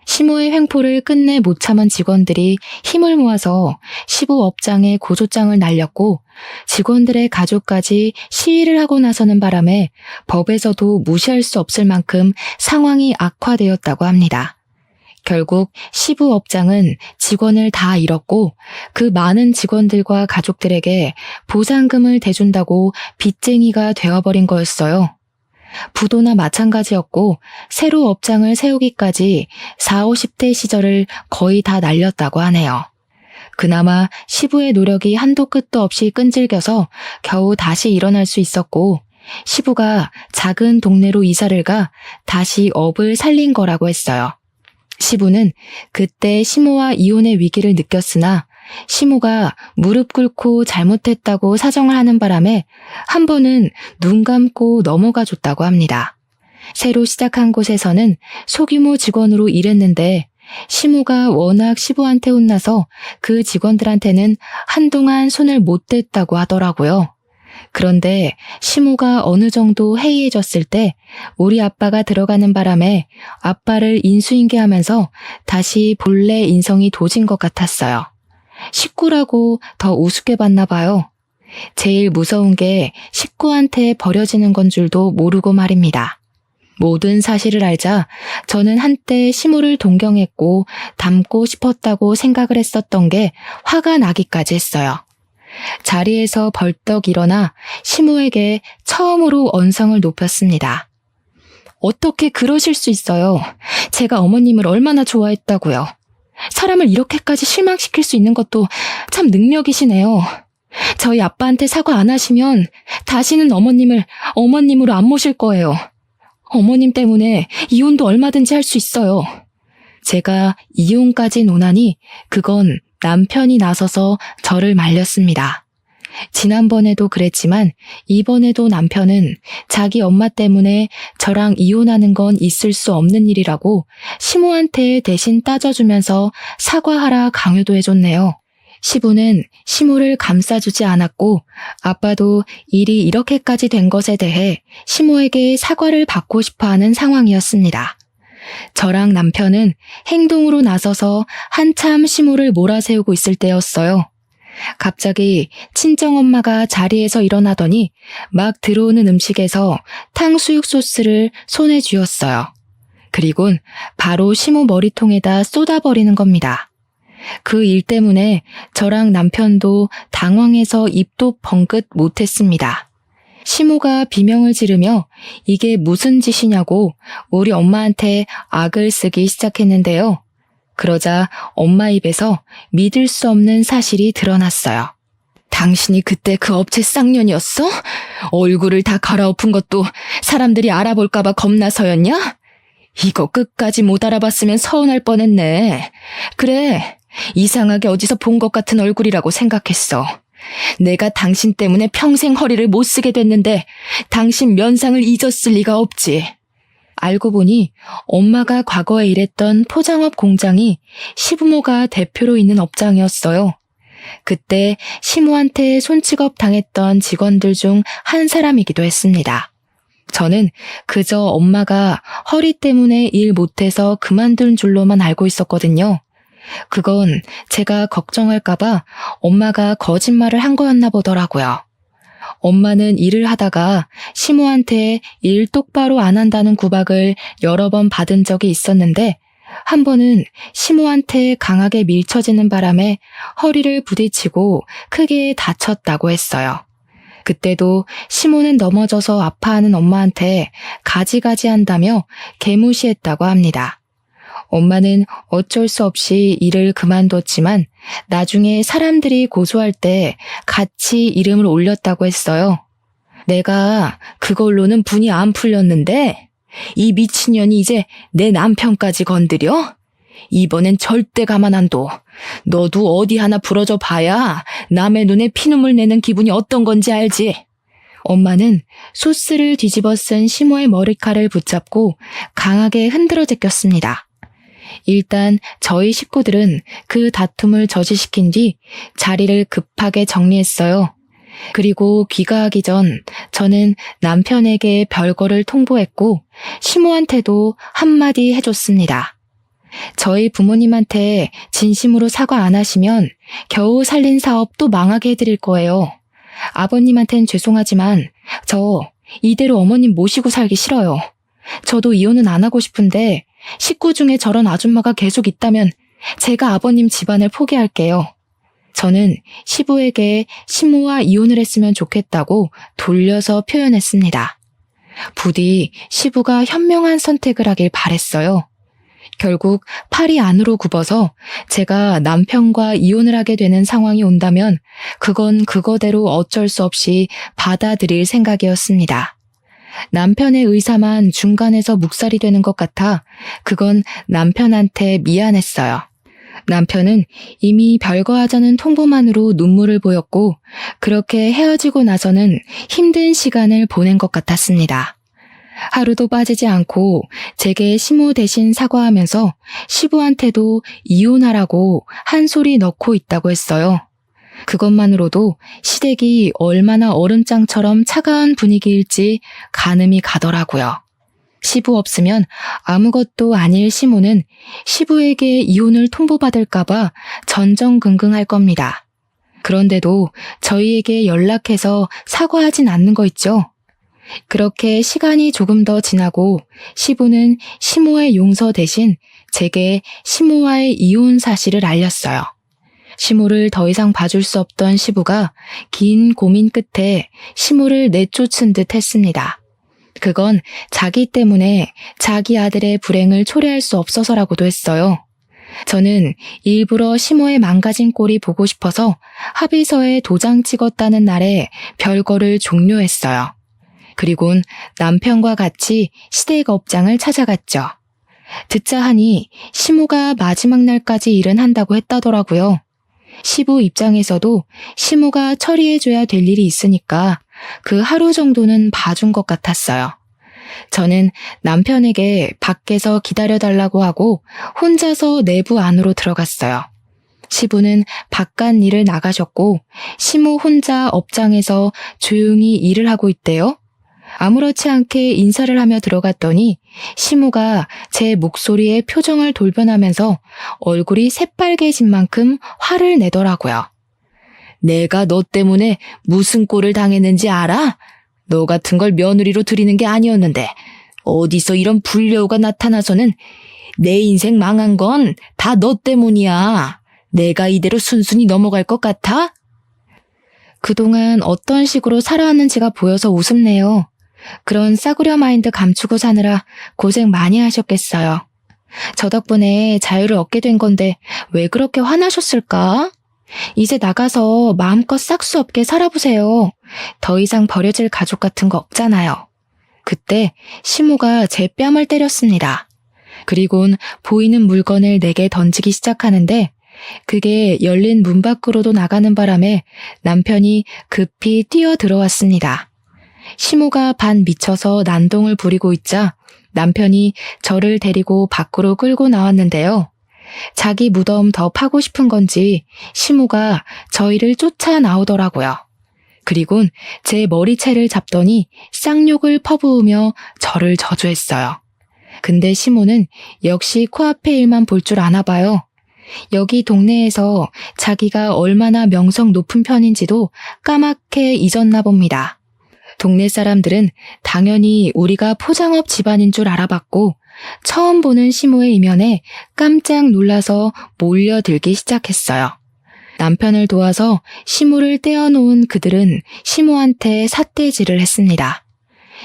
시모의 횡포를 끝내 못 참은 직원들이 힘을 모아서 시부 업장에 고소장을 날렸고 직원들의 가족까지 시위를 하고 나서는 바람에 법에서도 무시할 수 없을 만큼 상황이 악화되었다고 합니다. 결국 시부 업장은 직원을 다 잃었고 그 많은 직원들과 가족들에게 보상금을 대준다고 빚쟁이가 되어버린 거였어요. 부도나 마찬가지였고 새로 업장을 세우기까지 40, 50대 시절을 거의 다 날렸다고 하네요. 그나마 시부의 노력이 한도 끝도 없이 끈질겨서 겨우 다시 일어날 수 있었고 시부가 작은 동네로 이사를 가 다시 업을 살린 거라고 했어요. 시부는 그때 시모와 이혼의 위기를 느꼈으나 시모가 무릎 꿇고 잘못했다고 사정을 하는 바람에 한 번은 눈 감고 넘어가 줬다고 합니다. 새로 시작한 곳에서는 소규모 직원으로 일했는데 시모가 워낙 시부한테 혼나서 그 직원들한테는 한동안 손을 못 댔다고 하더라고요. 그런데 시모가 어느 정도 해이해졌을 때 우리 아빠가 들어가는 바람에 아빠를 인수인계하면서 다시 본래 인성이 도진 것 같았어요. 식구라고 더 우습게 봤나 봐요. 제일 무서운 게 식구한테 버려지는 건 줄도 모르고 말입니다. 모든 사실을 알자 저는 한때 시모를 동경했고 닮고 싶었다고 생각을 했었던 게 화가 나기까지 했어요. 자리에서 벌떡 일어나 시모에게 처음으로 언성을 높였습니다. 어떻게 그러실 수 있어요? 제가 어머님을 얼마나 좋아했다고요. 사람을 이렇게까지 실망시킬 수 있는 것도 참 능력이시네요. 저희 아빠한테 사과 안 하시면 다시는 어머님을 어머님으로 안 모실 거예요. 어머님 때문에 이혼도 얼마든지 할 수 있어요. 제가 이혼까지 논하니 그건 남편이 나서서 저를 말렸습니다. 지난번에도 그랬지만 이번에도 남편은 자기 엄마 때문에 저랑 이혼하는 건 있을 수 없는 일이라고 시모한테 대신 따져주면서 사과하라 강요도 해줬네요. 시부는 시모를 감싸주지 않았고 아빠도 일이 이렇게까지 된 것에 대해 시모에게 사과를 받고 싶어하는 상황이었습니다. 저랑 남편은 행동으로 나서서 한참 시모를 몰아세우고 있을 때였어요. 갑자기 친정엄마가 자리에서 일어나더니 막 들어오는 음식에서 탕수육 소스를 손에 쥐었어요. 그리곤 바로 시모 머리통에다 쏟아버리는 겁니다. 그 일 때문에 저랑 남편도 당황해서 입도 벙긋 못했습니다. 시모가 비명을 지르며 이게 무슨 짓이냐고 우리 엄마한테 악을 쓰기 시작했는데요. 그러자 엄마 입에서 믿을 수 없는 사실이 드러났어요. 당신이 그때 그 업체 쌍년이었어? 얼굴을 다 갈아엎은 것도 사람들이 알아볼까봐 겁나서였냐? 이거 끝까지 못 알아봤으면 서운할 뻔했네. 그래, 이상하게 어디서 본 것 같은 얼굴이라고 생각했어. 내가 당신 때문에 평생 허리를 못 쓰게 됐는데 당신 면상을 잊었을 리가 없지. 알고 보니 엄마가 과거에 일했던 포장업 공장이 시부모가 대표로 있는 업장이었어요. 그때 시모한테 손찌검 당했던 직원들 중 한 사람이기도 했습니다. 저는 그저 엄마가 허리 때문에 일 못해서 그만둔 줄로만 알고 있었거든요. 그건 제가 걱정할까봐 엄마가 거짓말을 한 거였나 보더라고요. 엄마는 일을 하다가 시모한테 일 똑바로 안 한다는 구박을 여러 번 받은 적이 있었는데 한 번은 시모한테 강하게 밀쳐지는 바람에 허리를 부딪히고 크게 다쳤다고 했어요. 그때도 시모는 넘어져서 아파하는 엄마한테 가지가지 한다며 개무시했다고 합니다. 엄마는 어쩔 수 없이 일을 그만뒀지만 나중에 사람들이 고소할 때 같이 이름을 올렸다고 했어요. 내가 그걸로는 분이 안 풀렸는데 이 미친년이 이제 내 남편까지 건드려? 이번엔 절대 가만 안 둬. 너도 어디 하나 부러져 봐야 남의 눈에 피눈물 내는 기분이 어떤 건지 알지? 엄마는 소스를 뒤집어 쓴 시모의 머리칼을 붙잡고 강하게 흔들어 제꼈습니다. 일단 저희 식구들은 그 다툼을 저지시킨 뒤 자리를 급하게 정리했어요. 그리고 귀가하기 전 저는 남편에게 별거를 통보했고 시모한테도 한마디 해줬습니다. 저희 부모님한테 진심으로 사과 안 하시면 겨우 살린 사업 또 망하게 해드릴 거예요. 아버님한텐 죄송하지만 저 이대로 어머님 모시고 살기 싫어요. 저도 이혼은 안 하고 싶은데 식구 중에 저런 아줌마가 계속 있다면 제가 아버님 집안을 포기할게요. 저는 시부에게 시모와 이혼을 했으면 좋겠다고 돌려서 표현했습니다. 부디 시부가 현명한 선택을 하길 바랬어요. 결국 팔이 안으로 굽어서 제가 남편과 이혼을 하게 되는 상황이 온다면 그건 그거대로 어쩔 수 없이 받아들일 생각이었습니다. 남편의 의사만 중간에서 묵살이 되는 것 같아 그건 남편한테 미안했어요. 남편은 이미 별거하자는 통보만으로 눈물을 보였고 그렇게 헤어지고 나서는 힘든 시간을 보낸 것 같았습니다. 하루도 빠지지 않고 제게 시모 대신 사과하면서 시부한테도 이혼하라고 한 소리 넣고 있다고 했어요. 그것만으로도 시댁이 얼마나 얼음장처럼 차가운 분위기일지 가늠이 가더라고요. 시부 없으면 아무것도 아닐 시모는 시부에게 이혼을 통보받을까봐 전전긍긍할 겁니다. 그런데도 저희에게 연락해서 사과하진 않는 거 있죠? 그렇게 시간이 조금 더 지나고 시부는 시모의 용서 대신 제게 시모와의 이혼 사실을 알렸어요. 시모를 더 이상 봐줄 수 없던 시부가 긴 고민 끝에 시모를 내쫓은 듯 했습니다. 그건 자기 때문에 자기 아들의 불행을 초래할 수 없어서라고도 했어요. 저는 일부러 시모의 망가진 꼴이 보고 싶어서 합의서에 도장 찍었다는 날에 별거를 종료했어요. 그리곤 남편과 같이 시댁 업장을 찾아갔죠. 듣자 하니 시모가 마지막 날까지 일은 한다고 했다더라고요. 시부 입장에서도 시모가 처리해줘야 될 일이 있으니까 그 하루 정도는 봐준 것 같았어요. 저는 남편에게 밖에서 기다려달라고 하고 혼자서 내부 안으로 들어갔어요. 시부는 바깥 일을 나가셨고 시모 혼자 업장에서 조용히 일을 하고 있대요. 아무렇지 않게 인사를 하며 들어갔더니 시모가 제 목소리에 표정을 돌변하면서 얼굴이 새빨개진 만큼 화를 내더라고요. 내가 너 때문에 무슨 꼴을 당했는지 알아? 너 같은 걸 며느리로 들이는 게 아니었는데 어디서 이런 불려우가 나타나서는 내 인생 망한 건 다 너 때문이야. 내가 이대로 순순히 넘어갈 것 같아? 그동안 어떤 식으로 살아왔는지가 보여서 우습네요. 그런 싸구려 마인드 감추고 사느라 고생 많이 하셨겠어요. 저 덕분에 자유를 얻게 된 건데 왜 그렇게 화나셨을까? 이제 나가서 마음껏 싹수 없게 살아보세요. 더 이상 버려질 가족 같은 거 없잖아요. 그때 시모가 제 뺨을 때렸습니다. 그리곤 보이는 물건을 내게 던지기 시작하는데 그게 열린 문 밖으로도 나가는 바람에 남편이 급히 뛰어 들어왔습니다. 시모가 반 미쳐서 난동을 부리고 있자 남편이 저를 데리고 밖으로 끌고 나왔는데요. 자기 무덤 더 파고 싶은 건지 시모가 저희를 쫓아 나오더라고요. 그리곤 제 머리채를 잡더니 쌍욕을 퍼부으며 저를 저주했어요. 근데 시모는 역시 코앞의 일만 볼 줄 아나 봐요. 여기 동네에서 자기가 얼마나 명성 높은 편인지도 까맣게 잊었나 봅니다. 동네 사람들은 당연히 우리가 포장업 집안인 줄 알아봤고 처음 보는 시모의 이면에 깜짝 놀라서 몰려들기 시작했어요. 남편을 도와서 시모를 떼어놓은 그들은 시모한테 삿대질을 했습니다.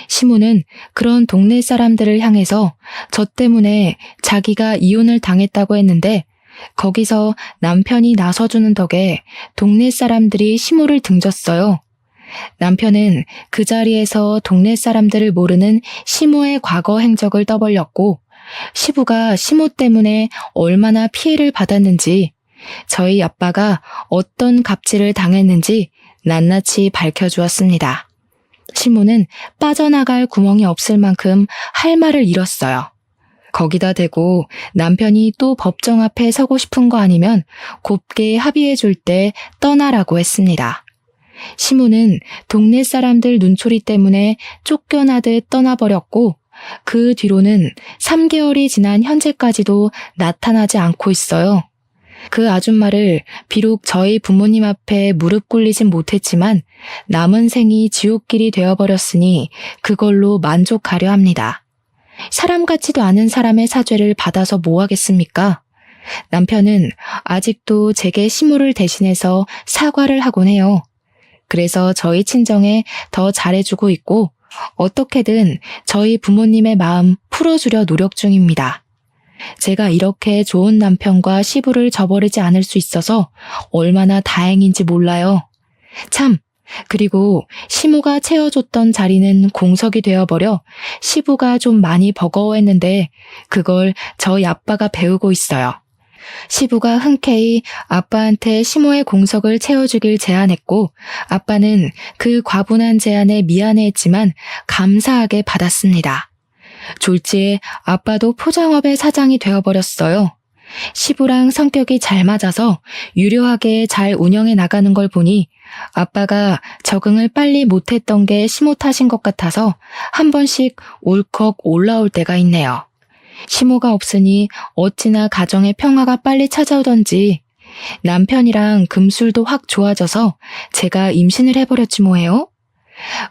시모는 그런 동네 사람들을 향해서 저 때문에 자기가 이혼을 당했다고 했는데 거기서 남편이 나서주는 덕에 동네 사람들이 시모를 등졌어요. 남편은 그 자리에서 동네 사람들을 모르는 시모의 과거 행적을 떠벌렸고 시부가 시모 때문에 얼마나 피해를 받았는지 저희 아빠가 어떤 갑질을 당했는지 낱낱이 밝혀주었습니다. 시모는 빠져나갈 구멍이 없을 만큼 할 말을 잃었어요. 거기다 대고 남편이 또 법정 앞에 서고 싶은 거 아니면 곱게 합의해 줄 때 떠나라고 했습니다. 시모는 동네 사람들 눈초리 때문에 쫓겨나듯 떠나버렸고 그 뒤로는 3개월이 지난 현재까지도 나타나지 않고 있어요. 그 아줌마를 비록 저희 부모님 앞에 무릎 꿇리진 못했지만 남은 생이 지옥길이 되어버렸으니 그걸로 만족하려 합니다. 사람 같지도 않은 사람의 사죄를 받아서 뭐 하겠습니까? 남편은 아직도 제게 시모를 대신해서 사과를 하곤 해요. 그래서 저희 친정에 더 잘해주고 있고 어떻게든 저희 부모님의 마음 풀어주려 노력 중입니다. 제가 이렇게 좋은 남편과 시부를 저버리지 않을 수 있어서 얼마나 다행인지 몰라요. 참, 그리고 시모가 채워줬던 자리는 공석이 되어버려 시부가 좀 많이 버거워했는데 그걸 저희 아빠가 배우고 있어요. 시부가 흔쾌히 아빠한테 시모의 공석을 채워주길 제안했고 아빠는 그 과분한 제안에 미안해했지만 감사하게 받았습니다. 졸지에 아빠도 포장업의 사장이 되어버렸어요. 시부랑 성격이 잘 맞아서 유려하게 잘 운영해 나가는 걸 보니 아빠가 적응을 빨리 못했던 게 시모 탓인 것 같아서 한 번씩 울컥 올라올 때가 있네요. 시모가 없으니 어찌나 가정의 평화가 빨리 찾아오던지 남편이랑 금술도 확 좋아져서 제가 임신을 해버렸지 뭐예요?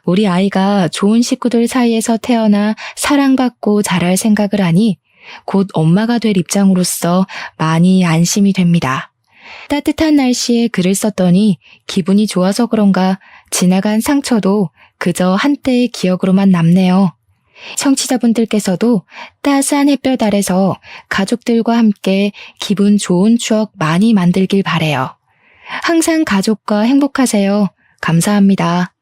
우리 아이가 좋은 식구들 사이에서 태어나 사랑받고 자랄 생각을 하니 곧 엄마가 될 입장으로서 많이 안심이 됩니다. 따뜻한 날씨에 글을 썼더니 기분이 좋아서 그런가 지나간 상처도 그저 한때의 기억으로만 남네요. 청취자분들께서도 따스한 햇볕 아래서 가족들과 함께 기분 좋은 추억 많이 만들길 바래요. 항상 가족과 행복하세요. 감사합니다.